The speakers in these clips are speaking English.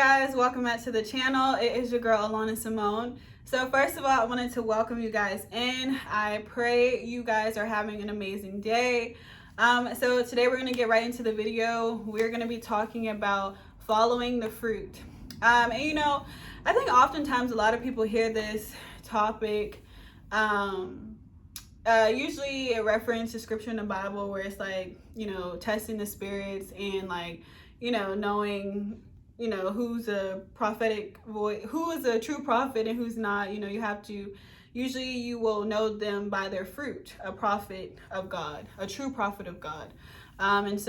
guys, welcome back to the channel. It is your girl Alana Simone. So first of all, I wanted to welcome you guys in. I pray you guys are having an amazing day. So today we're going to get right into the video. We're going to be talking about following the fruit. And you know, I think oftentimes a lot of people hear this topic, usually a reference to scripture in the Bible where it's like, you know, testing the spirits and like, you know, knowing, you know, who's a prophetic voice, who is a true prophet and who's not. You know, you have to, usually you will know them by their fruit, a prophet of God, a true prophet of God. That's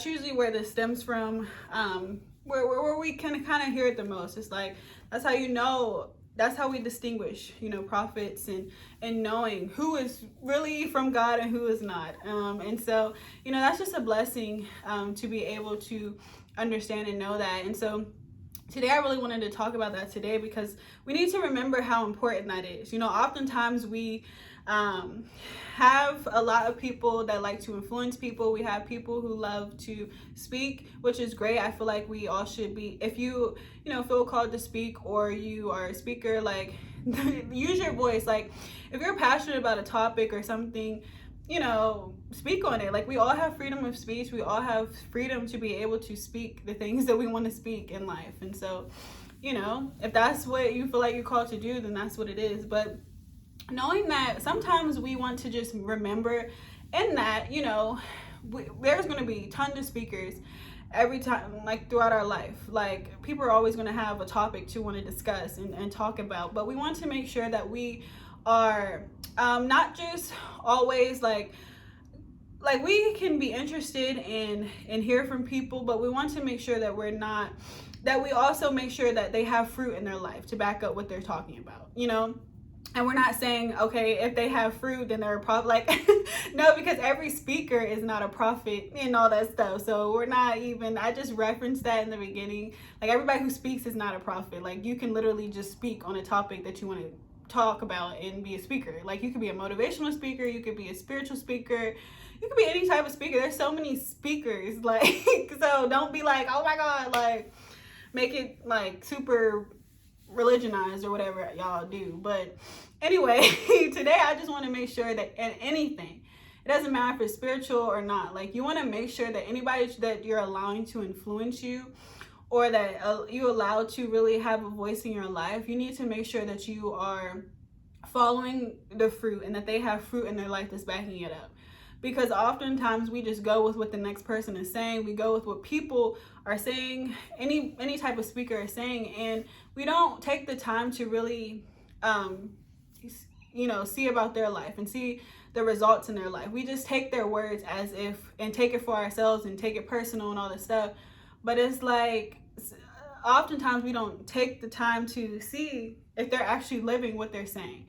usually where this stems from, where we can kind of hear it the most. It's like, that's how you know, that's how we distinguish, you know, prophets and knowing who is really from God and who is not. And so, you know, that's just a blessing to be able to understand and know that. And so today I really wanted to talk about that today because we need to remember how important that is. You know, oftentimes we have a lot of people that like to influence people. We have people who love to speak, which is great. I feel like we all should be, if you know, feel called to speak or you are a speaker, like use your voice. Like if you're passionate about a topic or something, you know, speak on it. Like we all have freedom of speech. We all have freedom to be able to speak the things that we want to speak in life. And so, you know, if that's what you feel like you're called to do, then that's what it is. But knowing that sometimes we want to just remember in that, you know, there's going to be tons of speakers every time, like throughout our life. Like people are always going to have a topic to want to discuss and talk about. But we want to make sure that we are not just always like we can be interested in and hear from people, but we want to make sure that we're not, that we also make sure that they have fruit in their life to back up what they're talking about, you know. And we're not saying, okay, if they have fruit, then they're a prophet. Like, no, because every speaker is not a prophet and all that stuff. So we're not even, I just referenced that in the beginning. Like, everybody who speaks is not a prophet. Like, you can literally just speak on a topic that you want to talk about and be a speaker. Like, you could be a motivational speaker. You could be a spiritual speaker. You could be any type of speaker. There's so many speakers. Like, so don't be like, oh my God, like, make it like super religionized or whatever y'all do. But anyway, today I just want to make sure that in anything, it doesn't matter if it's spiritual or not, like you want to make sure that anybody that you're allowing to influence you or that you allow to really have a voice in your life, you need to make sure that you are following the fruit and that they have fruit in their life that's backing it up. Because oftentimes we just go with what the next person is saying. We go with what people are saying, any type of speaker is saying, and we don't take the time to really, you know, see about their life and see the results in their life. We just take their words as if, and take it for ourselves and take it personal and all this stuff. But it's like, oftentimes we don't take the time to see if they're actually living what they're saying.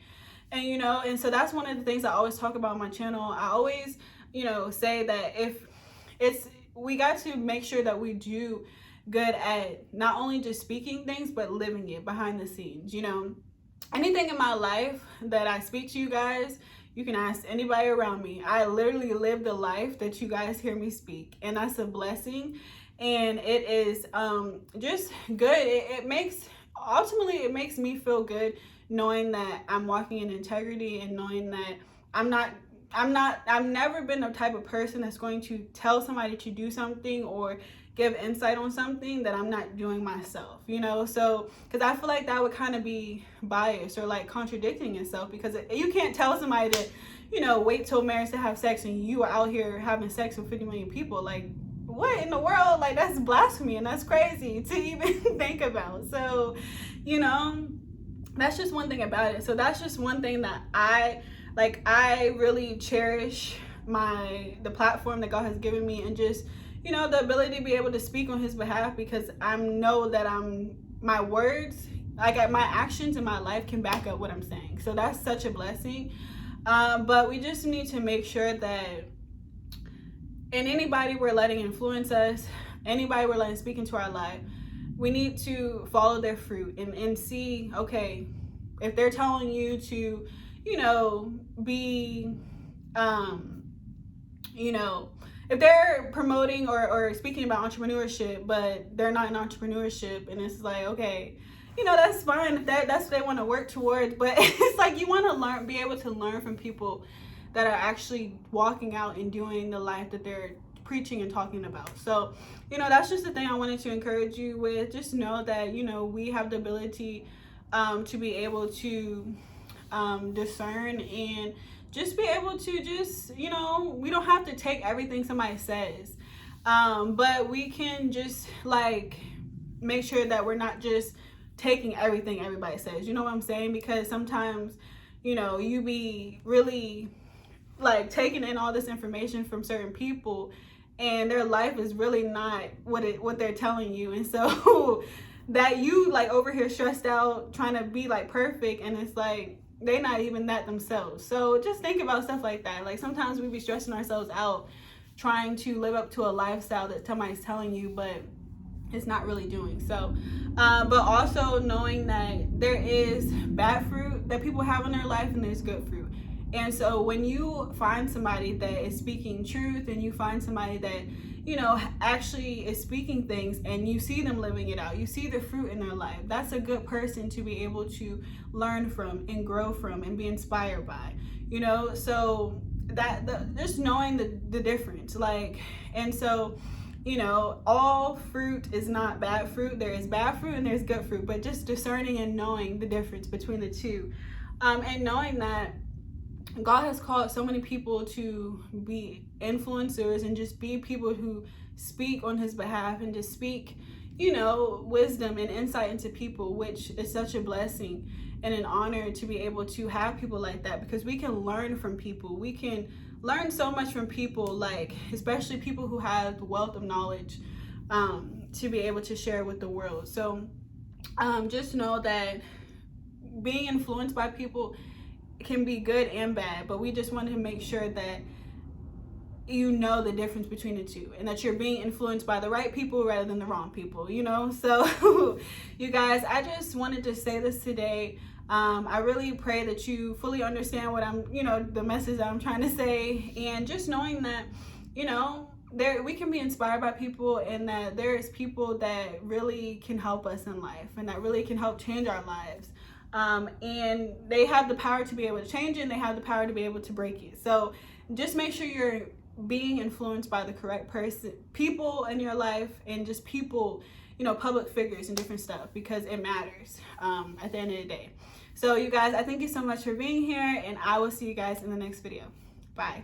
And, you know, and so that's one of the things I always talk about on my channel. I always, you know, say that we got to make sure that we do good at not only just speaking things, but living it behind the scenes. You know, anything in my life that I speak to you guys, you can ask anybody around me. I literally live the life that you guys hear me speak. And that's a blessing. And it is just good. Ultimately, it makes me feel good knowing that I'm walking in integrity and knowing that I've never been the type of person that's going to tell somebody to do something or give insight on something that I'm not doing myself, you know? So, because I feel like that would kind of be biased or like contradicting itself, because you can't tell somebody to, you know, wait till marriage to have sex and you are out here having sex with 50 million people. Like, what in the world? Like, that's blasphemy and that's crazy to even think about. So, you know, that's just one thing about it. So that's just one thing that I really cherish the platform that God has given me, and just, you know, the ability to be able to speak on his behalf, because I know that my words, like my actions in my life can back up what I'm saying. So that's such a blessing. But we just need to make sure that in anybody we're letting influence us, anybody we're letting speak into our life, we need to follow their fruit and see, okay, if they're telling you to, you know, be, you know, if they're promoting or speaking about entrepreneurship, but they're not in entrepreneurship, and it's like, okay, you know, that's fine if that's what they want to work towards, but it's like you want to be able to learn from people that are actually walking out and doing the life that they're preaching and talking about. So, you know, that's just the thing I wanted to encourage you with. Just know that, you know, we have the ability to be able to discern and just be able to just, you know, we don't have to take everything somebody says, but we can just like make sure that we're not just taking everything everybody says, you know what I'm saying? Because sometimes, you know, you be really like taking in all this information from certain people and their life is really not what they're telling you, and so that you like over here stressed out trying to be like perfect, and it's like they're not even that themselves. So just think about stuff like that. Like sometimes we be stressing ourselves out trying to live up to a lifestyle that somebody's telling you, but it's not really doing so. But also knowing that there is bad fruit that people have in their life and there's good fruit. And so when you find somebody that is speaking truth, and you find somebody that, you know, actually is speaking things, and you see them living it out, you see the fruit in their life, that's a good person to be able to learn from and grow from and be inspired by, you know. So just knowing the difference, like, and so, you know, all fruit is not bad fruit. There is bad fruit and there's good fruit, but just discerning and knowing the difference between the two, and knowing that God has called so many people to be influencers and just be people who speak on his behalf and just speak, you know, wisdom and insight into people, which is such a blessing and an honor to be able to have people like that, because we can learn from people. We can learn so much from people, like especially people who have the wealth of knowledge to be able to share with the world. So just know that being influenced by people can be good and bad, but we just want to make sure that you know the difference between the two, and that you're being influenced by the right people rather than the wrong people, you know. So you guys, I just wanted to say this today. I really pray that you fully understand what I'm, you know, the message that I'm trying to say, and just knowing that, you know, we can be inspired by people, and that there is people that really can help us in life and that really can help change our lives. And they have the power to be able to change it, and they have the power to be able to break it. So just make sure you're being influenced by the correct people in your life, and just people, you know, public figures and different stuff, because it matters at the end of the day. So you guys, I thank you so much for being here, and I will see you guys in the next video. Bye.